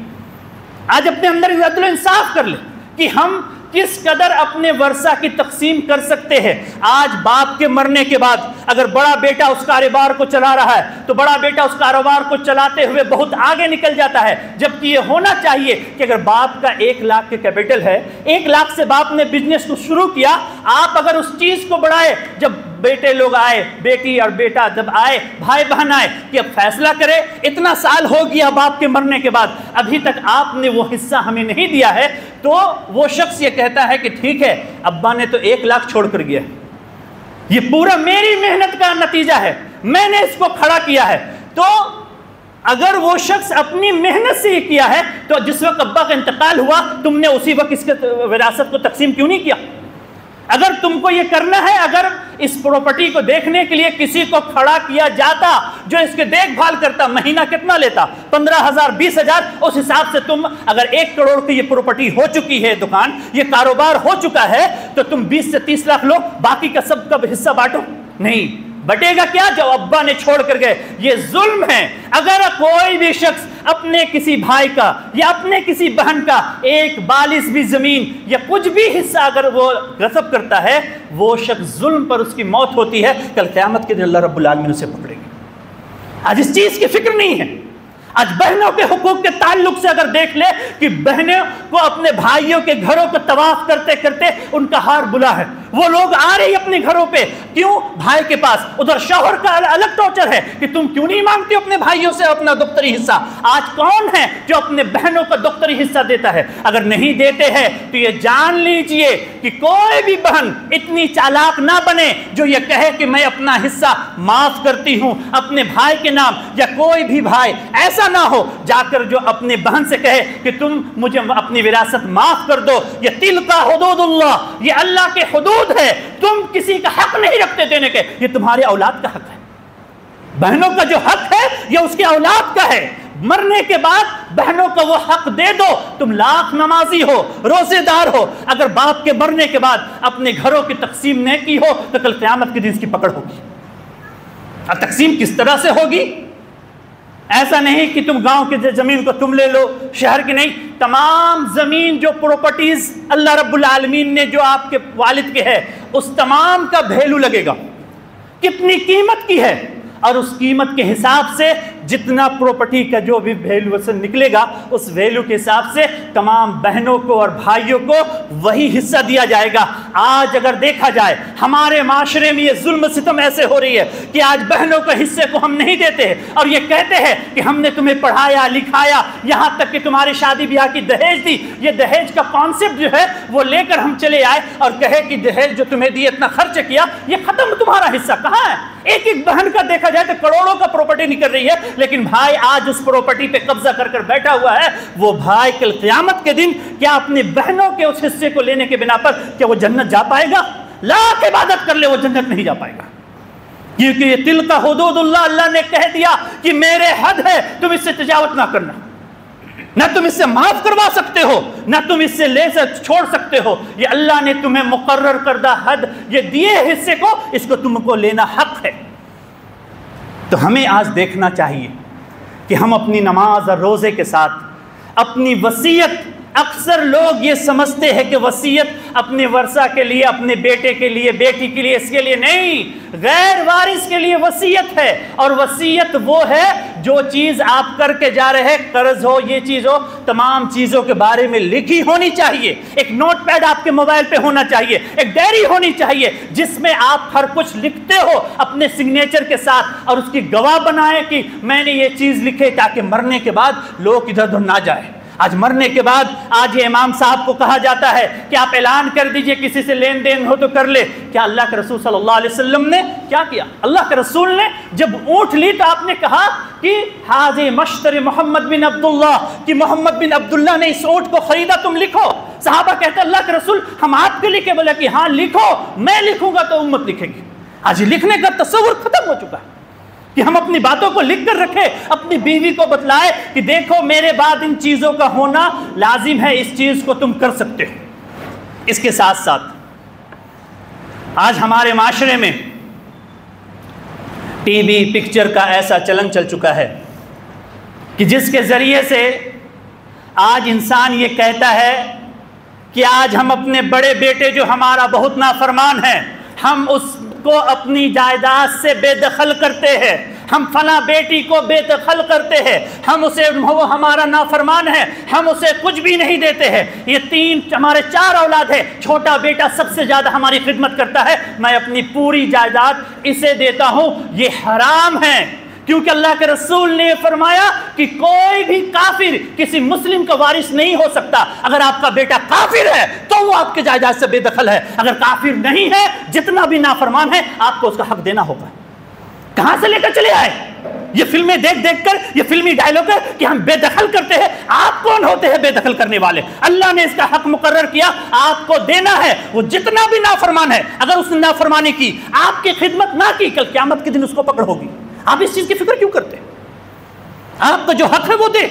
آج اپنے اندر عدل و انصاف کر لیں کہ ہم کس قدر اپنے ورثہ کی تقسیم کر سکتے ہیں۔ آج باپ کے مرنے کے بعد اگر بڑا بیٹا اس کاروبار کو چلا رہا ہے تو بڑا بیٹا اس کاروبار کو چلاتے ہوئے بہت آگے نکل جاتا ہے، جبکہ یہ ہونا چاہیے کہ اگر باپ کا 1 لاکھ کے کیپٹل ہے، 1 لاکھ سے باپ نے بزنس کو شروع کیا، آپ اگر اس چیز کو بڑھائے، جب بیٹے لوگ آئے، بیٹی اور بیٹا جب آئے، بھائی بہن آئے کہ اب فیصلہ کرے، اتنا سال ہو گیا باپ کے مرنے کے بعد ابھی تک آپ نے وہ حصہ ہمیں نہیں دیا ہے، تو وہ شخص یہ کہتا ہے کہ ٹھیک ہے، ابا نے تو 1 لاکھ چھوڑ کر گیا، یہ پورا میری محنت کا نتیجہ ہے، میں نے اس کو کھڑا کیا ہے۔ تو اگر وہ شخص اپنی محنت سے یہ کیا ہے تو جس وقت ابا کا انتقال ہوا تم نے اسی وقت اس کے وراثت کو تقسیم کیوں نہیں کیا؟ اگر تم کو یہ کرنا ہے، اگر اس پراپرٹی کو دیکھنے کے لیے کسی کو کھڑا کیا جاتا جو اس کے دیکھ بھال کرتا، مہینہ کتنا لیتا؟ 15,000 20,000، اس حساب سے تم اگر 1 کروڑ کی یہ پراپرٹی ہو چکی ہے، دکان یہ کاروبار ہو چکا ہے، تو تم 20 سے 30 لاکھ لو، باقی کا سب کا حصہ بانٹو۔ نہیں بٹے گا کیا جو ابا نے چھوڑ کر گئے؟ یہ ظلم ہے۔ اگر کوئی بھی شخص اپنے کسی بھائی کا یا اپنے کسی بہن کا 1 بالس بھی زمین یا کچھ بھی حصہ اگر وہ غصب کرتا ہے، وہ شخص ظلم پر اس کی موت ہوتی ہے، کل قیامت کے دن اللہ رب العالمین اسے پکڑے گے۔ آج اس چیز کی فکر نہیں ہے۔ آج بہنوں کے حقوق کے تعلق سے اگر دیکھ لے کہ بہنوں کو اپنے بھائیوں کے گھروں کو طواف کرتے کرتے ان کا ہار بلا ہے، وہ لوگ آ رہے اپنے گھروں پہ، کیوں؟ بھائی کے پاس، ادھر شوہر کا الگ ٹارچر ہے کہ تم کیوں نہیں مانگتے اپنے بھائیوں سے اپنا دفتری حصہ۔ آج کون ہے جو اپنے بہنوں کا دفتری حصہ دیتا ہے؟ اگر نہیں دیتے ہیں تو یہ جان لیجئے کہ کوئی بھی بہن اتنی چالاک نہ بنے جو یہ کہے کہ میں اپنا حصہ معاف کرتی ہوں اپنے بھائی کے نام، یا کوئی بھی بھائی ایسا نہ ہو جا کر جو اپنے بہن سے کہے کہ تم مجھے اپنی وراثت معاف کر دو۔ یہ تلک حدود اللہ، یہ اللہ کے حدود ہے، تم کسی کا حق نہیں رکھتے دینے کے، یہ تمہارے اولاد کا حق ہے۔ بہنوں کا جو حق ہے یہ اس کے اولاد کا ہے۔ مرنے کے بعد بہنوں کا وہ حق دے دو۔ تم لاکھ نمازی ہو، روزے دار ہو، اگر باپ کے مرنے کے بعد اپنے گھروں کی تقسیم نہ کی ہو تو کل قیامت کے دن اس کی پکڑ ہوگی۔ اور تقسیم کس طرح سے ہوگی؟ ایسا نہیں کہ تم گاؤں کی زمین کو تم لے لو، شہر کی نہیں، تمام زمین جو پراپرٹیز اللہ رب العالمین نے جو آپ کے والد کے ہے، اس تمام کا ویلیو لگے گا، کتنی قیمت کی ہے، اور اس قیمت کے حساب سے جتنا پراپرٹی کا جو بھی ویلیو سے نکلے گا اس ویلیو کے حساب سے تمام بہنوں کو اور بھائیوں کو وہی حصہ دیا جائے گا۔ آج اگر دیکھا جائے ہمارے معاشرے میں یہ ظلم ستم ایسے ہو رہی ہے کہ آج بہنوں کے حصے کو ہم نہیں دیتے ہیں اور یہ کہتے ہیں کہ ہم نے تمہیں پڑھایا لکھایا، یہاں تک کہ تمہاری شادی بیاہ کی دہیج دی۔ یہ دہیج کا کانسیپٹ جو ہے وہ لے کر ہم چلے آئے اور کہے کہ دہیج جو تمہیں دی اتنا خرچ کیا، یہ ختم تمہارا حصہ کہاں ہے؟ ایک ایک بہن کا دیکھا جائے تو کروڑوں کا پراپرٹی نکل رہی ہے، لیکن بھائی آج اس پراپرٹی پہ قبضہ کر کر بیٹھا ہوا ہے۔ وہ بھائی کل قیامت کے دن کیا اپنی بہنوں کے اس حصے کو لینے کے بنا پر کیا وہ جنت جا پائے گا؟ لاکھ عبادت کر لے وہ جنت نہیں جا پائے گا، کیونکہ یہ تلک حدود اللہ، اللہ نے کہہ دیا کہ میرے حد ہے، تم اس سے تجاوز نہ کرنا، نہ تم اس سے معاف کروا سکتے ہو، نہ تم اس سے لے سے چھوڑ سکتے ہو۔ یہ اللہ نے تمہیں مقرر کردہ حد، یہ دیے حصے کو، اس کو تم کو لینا حق ہے۔ تو ہمیں آج دیکھنا چاہیے کہ ہم اپنی نماز اور روزے کے ساتھ اپنی وصیت، اکثر لوگ یہ سمجھتے ہیں کہ وصیت اپنے ورثہ کے لیے، اپنے بیٹے کے لیے، بیٹی کے لیے، اس کے لیے نہیں، غیر وارث کے لیے وصیت ہے۔ اور وصیت وہ ہے جو چیز آپ کر کے جا رہے ہیں، قرض ہو، یہ چیز ہو، تمام چیزوں کے بارے میں لکھی ہونی چاہیے۔ ایک نوٹ پیڈ آپ کے موبائل پہ ہونا چاہیے، ایک ڈائری ہونی چاہیے جس میں آپ ہر کچھ لکھتے ہو اپنے سگنیچر کے ساتھ، اور اس کی گواہ بنائے کہ میں نے یہ چیز لکھے، تاکہ مرنے کے بعد لوگ ادھر ادھر نہ جائے۔ آج مرنے کے بعد آج یہ امام صاحب کو کہا جاتا ہے کہ آپ اعلان کر دیجئے کسی سے لین دین ہو تو کر لے۔ کیا اللہ کے رسول صلی اللہ علیہ وسلم نے کیا کیا؟ اللہ کے رسول نے جب اونٹ لی تو آپ نے کہا کہ حاضر مشتر محمد بن عبداللہ، کہ محمد بن عبداللہ نے اس اونٹ کو خریدا، تم لکھو۔ صحابہ کہتے ہیں اللہ کے رسول ہم آپ کے لکھے، بولے کہ ہاں لکھو، میں لکھوں گا تو امت لکھے گی۔ آج لکھنے کا تصور ختم ہو چکا ہے کہ ہم اپنی باتوں کو لکھ کر رکھے، اپنی بیوی کو بتلائے کہ دیکھو میرے بعد ان چیزوں کا ہونا لازم ہے، اس چیز کو تم کر سکتے ہو۔ اس کے ساتھ ساتھ آج ہمارے معاشرے میں ٹی وی پکچر کا ایسا چلن چل چکا ہے کہ جس کے ذریعے سے آج انسان یہ کہتا ہے کہ آج ہم اپنے بڑے بیٹے جو ہمارا بہت نافرمان ہے، ہم اس کو اپنی جائیداد سے بے دخل کرتے ہیں، ہم فلاں بیٹی کو بے دخل کرتے ہیں، ہم اسے، وہ ہمارا نافرمان ہے، ہم اسے کچھ بھی نہیں دیتے ہیں۔ یہ ہمارے 4 اولاد ہے، چھوٹا بیٹا سب سے زیادہ ہماری خدمت کرتا ہے، میں اپنی پوری جائیداد اسے دیتا ہوں۔ یہ حرام ہے، کیونکہ اللہ کے رسول نے فرمایا کہ کوئی بھی کافر کسی مسلم کا وارث نہیں ہو سکتا۔ اگر آپ کا بیٹا کافر ہے تو وہ آپ کے جائیداد سے بے دخل ہے، اگر کافر نہیں ہے، جتنا بھی نافرمان ہے، آپ کو اس کا حق دینا ہوگا۔ کہاں سے لے کر چلے آئے یہ فلمیں دیکھ دیکھ کر؟ یہ فلمی ڈائلاگ ہے کہ ہم بے دخل کرتے ہیں۔ آپ کون ہوتے ہیں بے دخل کرنے والے؟ اللہ نے اس کا حق مقرر کیا، آپ کو دینا ہے۔ وہ جتنا بھی نافرمان ہے، اگر اس نے نافرمانی کی، آپ کی خدمت نہ کی، کل قیامت کے دن اس کو پکڑ ہوگی۔ آپ اس چیز کی فکر کیوں کرتے؟ آپ کا جو حق ہے وہ دے۔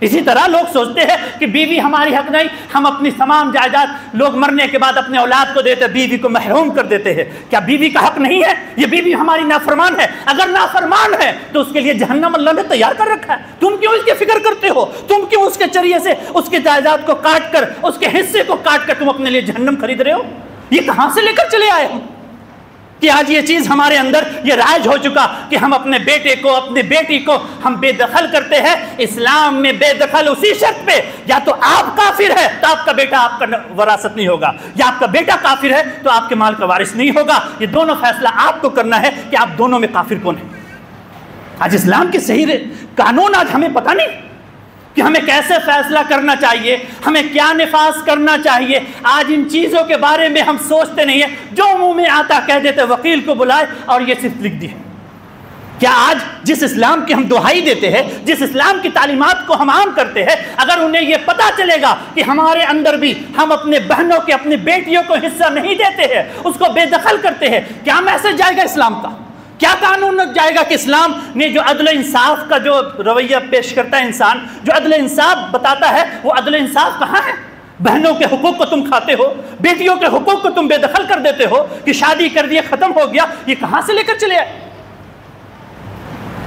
اسی طرح لوگ سوچتے ہیں کہ بیوی ہماری حق نہیں، ہم اپنی تمام جائیداد لوگ مرنے کے بعد اپنے اولاد کو دیتے، بیوی کو محروم کر دیتے ہیں۔ کیا بیوی کا حق نہیں ہے؟ یہ بیوی ہماری نافرمان ہے۔ اگر نافرمان ہے تو اس کے لیے جہنم اللہ نے تیار کر رکھا ہے، تم کیوں اس کی فکر کرتے ہو؟ تم کیوں اس کے ذریعے سے اس کے جائیداد کو کاٹ کر، اس کے حصے کو کاٹ کر تم اپنے لیے جہنم خرید رہے ہو؟ یہ کہاں سے لے کر چلے آئے ہم کہ آج یہ چیز ہمارے اندر یہ رائج ہو چکا کہ ہم اپنے بیٹے کو، اپنی بیٹی کو ہم بے دخل کرتے ہیں۔ اسلام میں بے دخل اسی شرط پہ، یا تو آپ کافر ہے تو آپ کا بیٹا آپ کا وراثت نہیں ہوگا، یا آپ کا بیٹا کافر ہے تو آپ کے مال کا وارث نہیں ہوگا۔ یہ دونوں فیصلہ آپ کو کرنا ہے کہ آپ دونوں میں کافر کون ہے۔ آج اسلام کے صحیح قانون آج ہمیں پتہ نہیں کہ ہمیں کیسے فیصلہ کرنا چاہیے، ہمیں کیا نفاذ کرنا چاہیے۔ آج ان چیزوں کے بارے میں ہم سوچتے نہیں ہیں، جو منہ میں آتا کہہ دیتے، وکیل کو بلائے اور یہ صرف لکھ دیے۔ کیا آج جس اسلام کی ہم دہائی دیتے ہیں، جس اسلام کی تعلیمات کو ہم عام کرتے ہیں، اگر انہیں یہ پتہ چلے گا کہ ہمارے اندر بھی ہم اپنے بہنوں کے، اپنی بیٹیوں کو حصہ نہیں دیتے ہیں، اس کو بے دخل کرتے ہیں، کیا میسج جائے گا اسلام کا؟ کیا قانون جائے گا کہ اسلام نے جو عدل انصاف کا جو رویہ پیش کرتا ہے، انسان جو عدل انصاف بتاتا ہے، وہ عدل انصاف کہاں ہے؟ بہنوں کے حقوق کو تم کھاتے ہو، بیٹیوں کے حقوق کو تم بے دخل کر دیتے ہو کہ شادی کر دیا ختم ہو گیا۔ یہ کہاں سے لے کر چلے آئے؟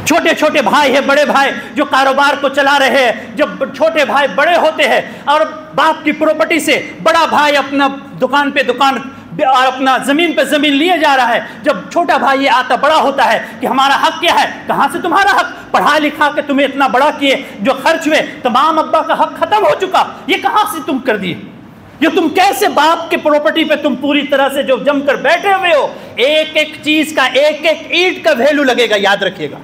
چھوٹے چھوٹے بھائی ہیں، بڑے بھائی جو کاروبار کو چلا رہے ہیں، جب چھوٹے بھائی بڑے ہوتے ہیں اور باپ کی پراپرٹی سے بڑا بھائی اپنا دکان پہ دکان اور اپنا زمین پہ زمین لیے جا رہا ہے. جب چھوٹا بھائی آتا بڑا ہوتا ہے کہ ہمارا حق کیا ہے, کہاں سے تمہارا حق, پڑھا لکھا کے تمہیں اتنا بڑا کیے, جو خرچ ہوئے تمام ابا کا حق ختم ہو چکا, یہ کہاں سے تم کر دیے؟ یہ تم کیسے باپ کے پراپرٹی پہ تم پوری طرح سے جو جم کر بیٹھے ہوئے ہو, ایک ایک چیز کا, ایک ایک اینٹ کا ویلو لگے گا, یاد رکھیے گا.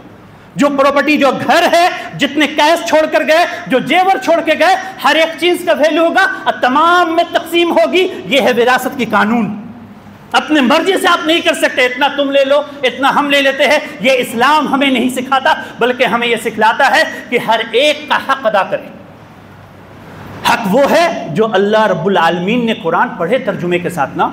جو پراپرٹی, جو گھر ہے, جتنے کیش چھوڑ کر گئے, جو جیور چھوڑ کے گئے, ہر ایک چیز کا ویلو ہوگا اور تمام میں تقسیم ہوگی. یہ ہے وراثت کی قانون. اپنے مرضی سے آپ نہیں کر سکتے, اتنا تم لے لو, اتنا ہم لے لیتے ہیں. یہ اسلام ہمیں نہیں سکھاتا, بلکہ ہمیں یہ سکھلاتا ہے کہ ہر ایک کا حق ادا کریں. حق وہ ہے جو اللہ رب العالمین نے قرآن پڑھے ترجمے کے ساتھ نا.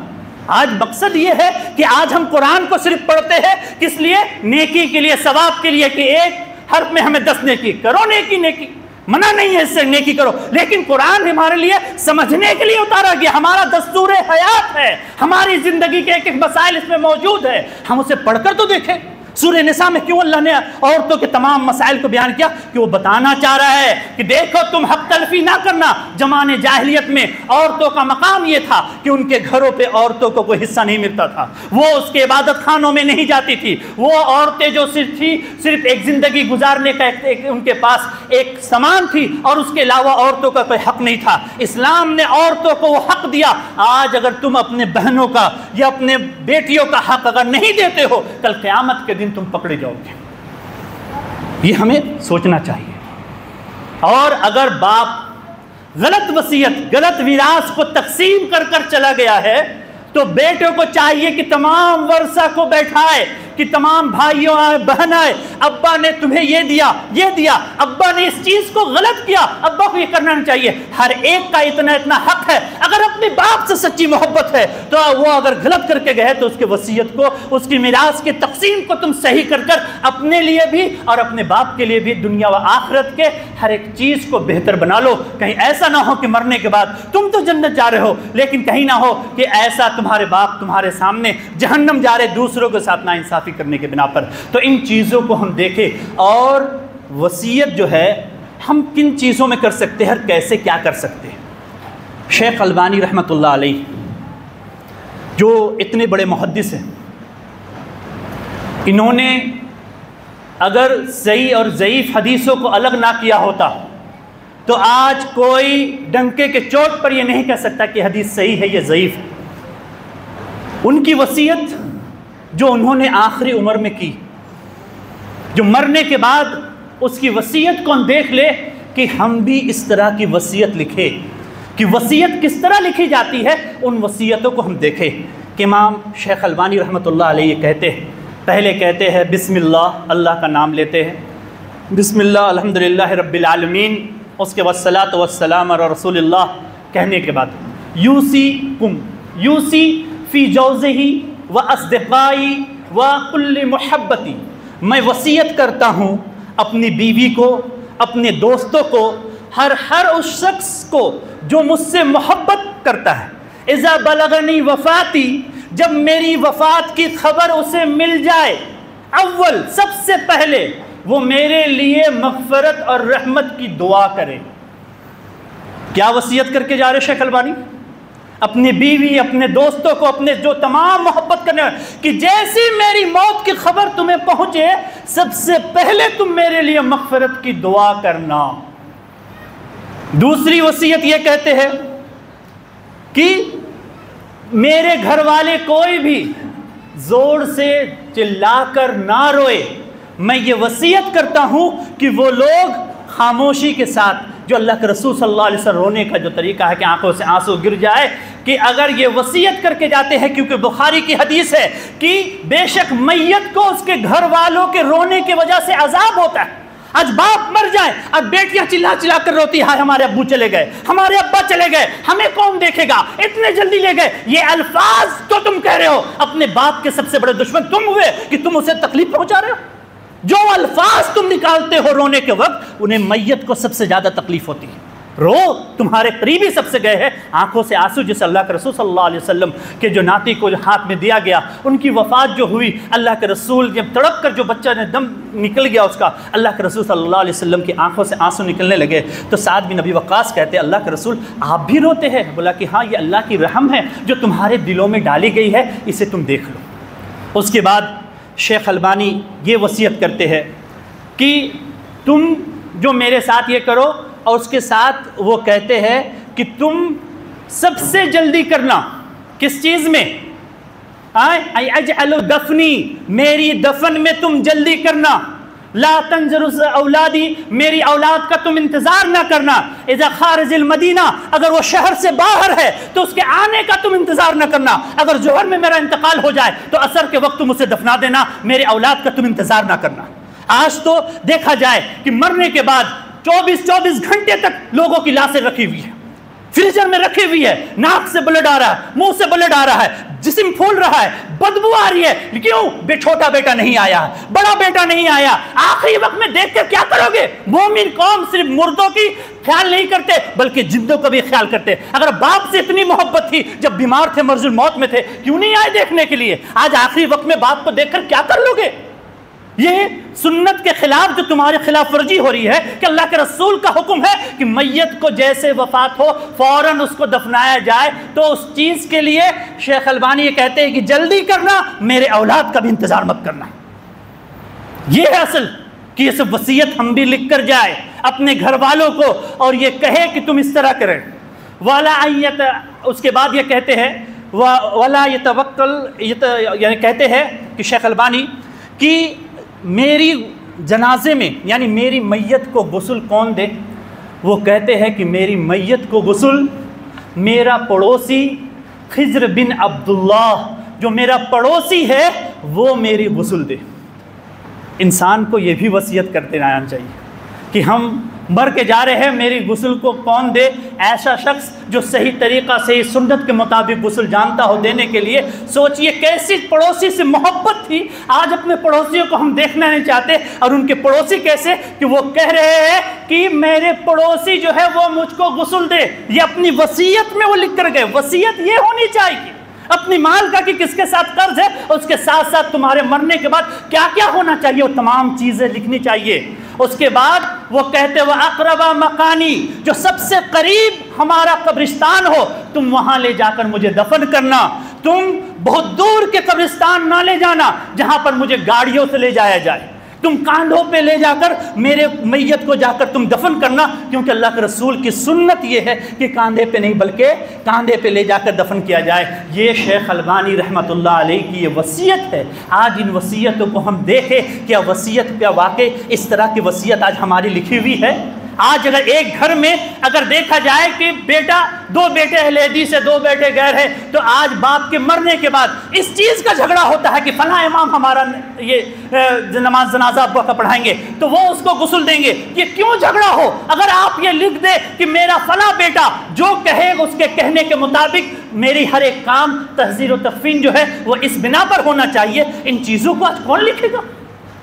آج مقصد یہ ہے کہ آج ہم قرآن کو صرف پڑھتے ہیں کس لیے؟ نیکی کے لیے, ثواب کے لیے, کہ ایک حرف میں ہمیں 10 نیکی. کرو نیکی, نیکی منع نہیں ہے اس سے, نیکی کرو, لیکن قرآن ہمارے لیے سمجھنے کے لیے اتارا گیا. ہمارا دستور حیات ہے, ہماری زندگی کے ایک ایک مسائل اس میں موجود ہے. ہم اسے پڑھ کر تو دیکھیں. سورہ نساء میں کیوں اللہ نے عورتوں کے تمام مسائل کو بیان کیا؟ کہ وہ بتانا چاہ رہا ہے کہ دیکھو تم حق تلفی نہ کرنا. زمانے جاہلیت میں عورتوں کا مقام یہ تھا کہ ان کے گھروں پہ عورتوں کو کوئی حصہ نہیں ملتا تھا. وہ اس کے عبادت خانوں میں نہیں جاتی تھی. وہ عورتیں جو صرف ایک زندگی گزارنے کا ان کے پاس ایک سامان تھی, اور اس کے علاوہ عورتوں کا کوئی حق نہیں تھا. اسلام نے عورتوں کو وہ حق دیا. آج اگر تم اپنے بہنوں کا یا اپنے بیٹیوں کا حق اگر نہیں دیتے ہو, کل قیامت کے دن تم پکڑے جاؤ گے. یہ ہمیں سوچنا چاہیے. اور اگر باپ غلط وصیت, غلط میراث کو تقسیم کر کر چلا گیا ہے, تو بیٹوں کو چاہیے کہ تمام ورثہ کو بیٹھائے, کہ تمام بھائیوں آئے, بہن آئے, ابا نے تمہیں یہ دیا, یہ دیا, ابا نے اس چیز کو غلط کیا, ابا کو یہ کرنا نہیں چاہیے. ہر ایک کا اتنا اتنا حق ہے. اگر اپنے باپ سے سچی محبت ہے تو وہ اگر غلط کر کے گئے تو اس کی وصیت کو, اس کی میراث کی تقسیم کو تم صحیح کر کر اپنے لیے بھی اور اپنے باپ کے لیے بھی دنیا و آخرت کے ہر ایک چیز کو بہتر بنا لو. کہیں ایسا نہ ہو کہ مرنے کے بعد تم تو جنت جا رہے ہو, لیکن کہیں نہ ہو کہ ایسا تمہارے باپ تمہارے سامنے جہنم جا رہے دوسروں کے ساتھ ناانصافی کرنے کے بنا پر. تو ان چیزوں کو ہم دیکھیں. اور وصیت جو ہے ہم کن چیزوں میں کر سکتے ہیں اور کیسے کیا کر سکتے ہیں. شیخ البانی رحمۃ اللہ علیہ جو اتنے بڑے محدث ہیں, انہوں نے اگر صحیح اور ضعیف حدیثوں کو الگ نہ کیا ہوتا تو آج کوئی ڈنکے کے چوٹ پر یہ نہیں کہہ سکتا کہ حدیث صحیح ہے, یہ ضعیف ہے. ان کی وصیت جو انہوں نے آخری عمر میں کی, جو مرنے کے بعد اس کی وصیت کو ہم دیکھ لے کہ ہم بھی اس طرح کی وصیت لکھے, کہ وصیت کس طرح لکھی جاتی ہے, ان وصیتوں کو ہم دیکھیں. کہ امام شیخ البانی رحمۃ اللہ علیہ یہ کہتے ہیں, پہلے کہتے ہیں بسم اللہ, اللہ کا نام لیتے ہیں, بسم اللہ الحمدللہ رب العالمین, اس کے بعد الصلاۃ والسلام علی رسول اللہ کہنے کے بعد یوسی فی جوزہی و اصدقائی و کل محبتی, میں وصیت کرتا ہوں اپنی بیوی کو, اپنے دوستوں کو, ہر اس شخص کو جو مجھ سے محبت کرتا ہے. اذا بلغنی وفاتی, جب میری وفات کی خبر اسے مل جائے, اول سب سے پہلے وہ میرے لیے مغفرت اور رحمت کی دعا کرے. کیا وصیت کر کے جا رہے شیخ البانی؟ اپنی بیوی, اپنے دوستوں کو, اپنے جو تمام محبت کرنے والے, کہ جیسی میری موت کی خبر تمہیں پہنچے سب سے پہلے تم میرے لیے مغفرت کی دعا کرنا. دوسری وصیت یہ کہتے ہیں کہ میرے گھر والے کوئی بھی زور سے چلا کر نہ روئے. میں یہ وصیت کرتا ہوں کہ وہ لوگ خاموشی کے ساتھ, جو اللہ کے رسول صلی اللہ علیہ وسلم رونے کا جو طریقہ ہے کہ آنکھوں سے آنسو گر جائے, کہ اگر یہ وصیت کر کے جاتے ہیں, کیونکہ بخاری کی حدیث ہے کہ بے شک میت کو اس کے گھر والوں کے رونے کی وجہ سے عذاب ہوتا ہے. آج باپ مر جائے, اب بیٹیاں چلا چلا کر روتی ہے, ہمارے ابو چلے گئے, ہمارے ابا چلے گئے, ہمیں کون دیکھے گا, اتنے جلدی لے گئے. یہ الفاظ تو تم کہہ رہے ہو, اپنے باپ کے سب سے بڑے دشمن تم ہوئے کہ تم اسے تکلیف پہنچا رہے ہو. جو الفاظ تم نکالتے ہو رونے کے وقت, انہیں میت کو سب سے زیادہ تکلیف ہوتی ہے. رو، تمہارے قریبی سب سے گئے ہیں، آنکھوں سے آنسو جسے اللہ کے رسول صلی اللہ علیہ وسلم کے جو ناتی کو جو ہاتھ میں دیا گیا، ان کی وفات جو ہوئی، اللہ کے رسول جب تڑپ کر جو بچہ نے دم نکل گیا اس کا، اللہ کے رسول صلی اللہ علیہ وسلم کی آنکھوں سے آنسو نکلنے لگے، تو سعد بن ابی وقاص کہتے ہیں اللہ کے رسول آپ بھی روتے ہیں؟ بولا کہ ہاں، یہ اللہ کی رحم ہے جو تمہارے دلوں میں ڈالی گئی ہے، اسے تم دیکھ لو۔ اس کے بعد شیخ البانی یہ وصیت کرتے ہیں کہ تم جو میرے ساتھ یہ کرو، اور اس کے ساتھ وہ کہتے ہیں کہ تم سب سے جلدی کرنا کس چیز میں؟ اجعل دفنی، میری دفن میں تم جلدی کرنا، لا تنظر اولادی، میری اولاد کا تم انتظار نہ کرنا، اذا خارج المدینہ، اگر وہ شہر سے باہر ہے تو اس کے آنے کا تم انتظار نہ کرنا، اگر ظہر میں میرا انتقال ہو جائے تو عصر کے وقت تم اسے دفنا دینا، میرے اولاد کا تم انتظار نہ کرنا۔ آج تو دیکھا جائے کہ مرنے کے بعد 24 گھنٹے تک لوگوں کی لاشیں رکھی ہوئی ہے، فریزر میں رکھی ہوئی ہے، ناک سے بلڈ آ رہا ہے، منہ سے بلڈ آ رہا ہے، جسم پھول رہا ہے، بدبو آ رہی ہے، کیوں؟ چھوٹا بیٹا نہیں آیا، بڑا بیٹا نہیں آیا۔ آخری وقت میں دیکھ کر کیا کرو گے؟ مومن قوم صرف مردوں کی خیال نہیں کرتے بلکہ زندوں کا بھی خیال کرتے۔ اگر باپ سے اتنی محبت تھی جب بیمار تھے، مرض الموت میں تھے، کیوں نہیں آئے دیکھنے کے لیے؟ آج آخری وقت میں باپ کو دیکھ کر کیا کر لو گے؟ یہ سنت کے خلاف جو تمہارے خلاف ورزی ہو رہی ہے کہ اللہ کے رسول کا حکم ہے کہ میت کو جیسے وفات ہو فوراً اس کو دفنایا جائے، تو اس چیز کے لیے شیخ البانی یہ کہتے ہیں کہ جلدی کرنا، میرے اولاد کا بھی انتظار مت کرنا۔ یہ ہے اصل کہ یہ سب وصیت ہم بھی لکھ کر جائے اپنے گھر والوں کو، اور یہ کہے کہ تم اس طرح کریں۔ اس کے بعد یہ کہتے ہیں ولا يتوکل، یعنی کہتے ہیں کہ شیخ البانی کہ میری جنازے میں، یعنی میری میت کو غسل کون دے؟ وہ کہتے ہیں کہ میری میت کو غسل میرا پڑوسی خضر بن عبداللہ، جو میرا پڑوسی ہے، وہ میری غسل دے۔ انسان کو یہ بھی وصیت کرتے رہنا چاہیے کہ ہم مر کے جا رہے ہیں، میری غسل کو کون دے؟ ایسا شخص جو صحیح طریقہ سے سنت کے مطابق غسل جانتا ہو دینے کے لیے۔ سوچئے کیسی پڑوسی سے محبت تھی، آج اپنے پڑوسیوں کو ہم دیکھنا نہیں چاہتے، اور ان کے پڑوسی کیسے کہ وہ کہہ رہے ہیں کہ میرے پڑوسی جو ہے وہ مجھ کو غسل دے۔ یہ اپنی وصیت میں وہ لکھ کر گئے۔ وصیت یہ ہونی چاہیے اپنی مال کا کہ کس کے ساتھ قرض ہے، اس کے ساتھ ساتھ تمہارے مرنے کے بعد کیا کیا ہونا چاہیے، وہ تمام چیزیں لکھنی چاہیے۔ اس کے بعد وہ کہتے وہ اقربا مکانی، جو سب سے قریب ہمارا قبرستان ہو تم وہاں لے جا کر مجھے دفن کرنا، تم بہت دور کے قبرستان نہ لے جانا جہاں پر مجھے گاڑیوں سے لے جایا جائے، تم کاندھوں پہ لے جا کر میرے میت کو جا کر تم دفن کرنا، کیونکہ اللہ کے رسول کی سنت یہ ہے کہ کاندھے پہ نہیں بلکہ کاندھے پہ لے جا کر دفن کیا جائے۔ یہ شیخ البانی رحمۃ اللہ علیہ کی یہ وصیت ہے۔ آج ان وصیتوں کو ہم دیکھیں، کیا وصیت کیا واقع اس طرح کی وصیت آج ہماری لکھی ہوئی ہے؟ آج اگر ایک گھر میں اگر دیکھا جائے کہ بیٹا، دو بیٹے اہل حدیث ہے، دو بیٹے غیر ہے، تو آج باپ کے مرنے کے بعد اس چیز کا جھگڑا ہوتا ہے کہ فلاں امام ہمارا یہ نماز جنازہ ابا کا پڑھائیں گے تو وہ اس کو غسل دیں گے۔ یہ کیوں جھگڑا ہو؟ اگر آپ یہ لکھ دے کہ میرا فلاں بیٹا جو کہے اس کے کہنے کے مطابق میری ہر ایک کام تحذیر و تکفین جو ہے وہ اس بنا پر ہونا چاہیے، ان چیزوں کو آج کون لکھے گا؟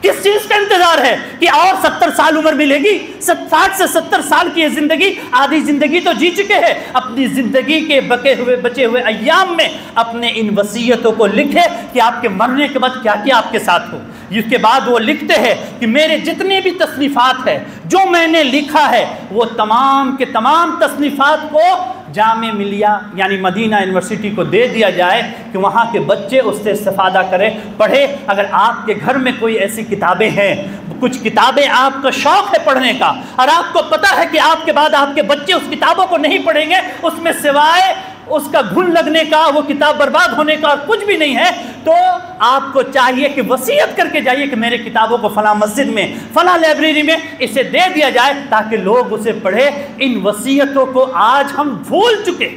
کس چیز کا انتظار ہے کہ اور 70 سال عمر ملے گی؟ 60 سے 70 سال کی زندگی، آدھی زندگی تو جی چکے ہیں۔ اپنی زندگی کے بچے ہوئے ایام میں اپنے ان وصیتوں کو لکھے کہ آپ کے مرنے کے بعد کیا کیا آپ کے ساتھ ہو۔ اس کے بعد وہ لکھتے ہیں کہ میرے جتنے بھی تصنیفات ہیں جو میں نے لکھا ہے وہ تمام کے تمام تصنیفات کو جامعہ ملیہ یعنی مدینہ یونیورسٹی کو دے دیا جائے کہ وہاں کے بچے اس سے استفادہ کریں، پڑھیں۔ اگر آپ کے گھر میں کوئی ایسی کتابیں ہیں، کچھ کتابیں آپ کا شوق ہے پڑھنے کا، اور آپ کو پتہ ہے کہ آپ کے بعد آپ کے بچے اس کتابوں کو نہیں پڑھیں گے، اس میں سوائے اس کا گھن لگنے کا، وہ کتاب برباد ہونے کا اور کچھ بھی نہیں ہے، تو آپ کو چاہیے کہ وصیت کر کے جائیے کہ میرے کتابوں کو فلاں مسجد میں، فلاں لائبریری میں اسے دے دیا جائے تاکہ لوگ اسے پڑھیں۔ ان وصیتوں کو آج ہم بھول چکے،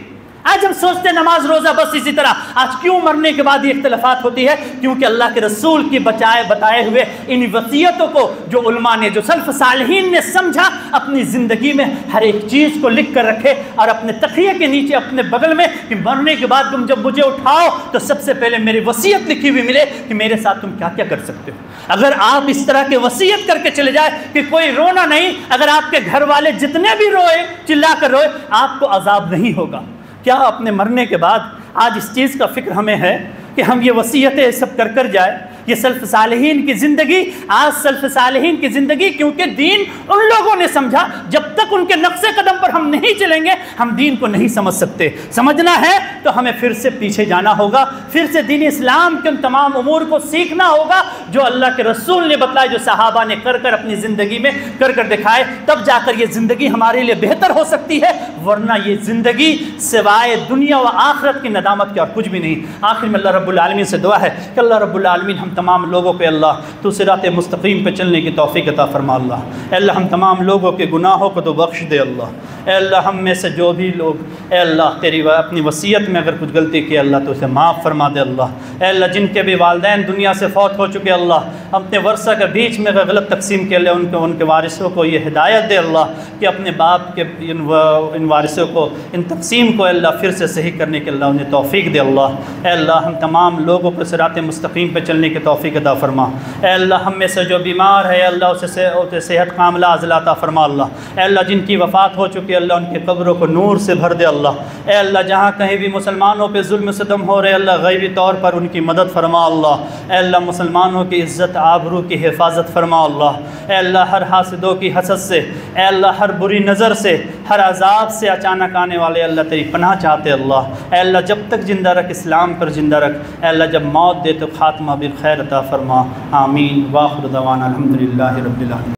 آج ہم سوچتے نماز روزہ بس اسی طرح، آج کیوں مرنے کے بعد یہ اختلافات ہوتی ہے؟ کیونکہ اللہ کے رسول کی بتائے ہوئے ان وصیتوں کو جو علماء نے، جو سلف صالحین نے سمجھا، اپنی زندگی میں ہر ایک چیز کو لکھ کر رکھے اور اپنے تکیے کے نیچے اپنے بغل میں کہ مرنے کے بعد تم جب مجھے اٹھاؤ تو سب سے پہلے میری وصیت لکھی ہوئی ملے کہ میرے ساتھ تم کیا کیا کر سکتے ہو۔ اگر آپ اس طرح کے وصیت کر کے چلے جائے کہ کوئی رونا نہیں، اگر آپ کے گھر والے جتنے بھی روئے، چلا کر روئے، آپ کو عذاب نہیں ہوگا۔ کیا اپنے مرنے کے بعد آج اس چیز کا فکر ہمیں ہے کہ ہم یہ وصیتیں سب کر جائے؟ یہ سلف صالحین کی زندگی، آج سلف صالحین کی زندگی، کیونکہ دین ان لوگوں نے سمجھا، جب تک ان کے نقش قدم پر ہم نہیں چلیں گے ہم دین کو نہیں سمجھ سکتے۔ سمجھنا ہے تو ہمیں پھر سے پیچھے جانا ہوگا، پھر سے دین اسلام کے ان تمام امور کو سیکھنا ہوگا جو اللہ کے رسول نے بتلائے، جو صحابہ نے کر اپنی زندگی میں کر دکھائے، تب جا کر یہ زندگی ہمارے لیے بہتر ہو سکتی ہے، ورنہ یہ زندگی سوائے دنیا و آخرت کی ندامت کے اور کچھ بھی نہیں۔ آخر میں اللہ رب العالمین سے دعا ہے کہ اللہ رب العالمین ہم تمام لوگوں پہ اللہ تو صراط مستقیم پہ چلنے کی توفیق عطا فرما اللہ۔ اے اللہ ہم تمام لوگوں کے گناہوں کو تو بخش دے اللہ۔ اے اللہ ہم میں سے جو بھی لوگ اے اللہ تیری اپنی وصیت میں اگر کچھ غلطی کی اللہ تو اسے معاف فرما دے اللہ۔ اے اللہ جن کے بھی والدین دنیا سے فوت ہو چکے اللہ، اپنے ورثہ کے بیچ میں اگر غلط تقسیم کے اللہ ان کے وارثوں کو یہ ہدایت دے اللہ کہ اپنے باپ کے ان وارثوں کو ان تقسیم کو اللہ پھر سے صحیح کرنے کے اللہ انہیں توفیق دے اللہ۔ اے اللہ ہم تمام لوگوں کو صراط مستقیم پہ چلنے کی توفیق عطا فرما۔ اے اللہ ہم میں سے جو بیمار ہے اللہ اسے صحت کاملہ عاجلہ عطا فرما اللہ۔ اے اللہ جن کی وفات ہو چکی اللہ ان کی قبروں کو نور سے بھر دے اللہ۔ اے اللہ جہاں کہیں بھی مسلمانوں پہ ظلم ستم ہو رہے اللہ غیبی طور پر ان کی مدد فرما اللہ۔ اے اللہ مسلمانوں کی عزت آبرو کی حفاظت فرما اللہ۔ اے اللہ ہر حاسدوں کی حسد سے، اے اللہ ہر بری نظر سے، ہر عذاب سے اچانک آنے والے اللہ تیری پناہ چاہتے اللہ۔ اے اللہ جب تک زندہ رکھ اسلام پر زندہ رکھ، اے اللہ جب موت دے تو خاتمہ بالخیر عطا فرما۔ آمین۔ وآخر دعوانا الحمدللہ رب العالمین۔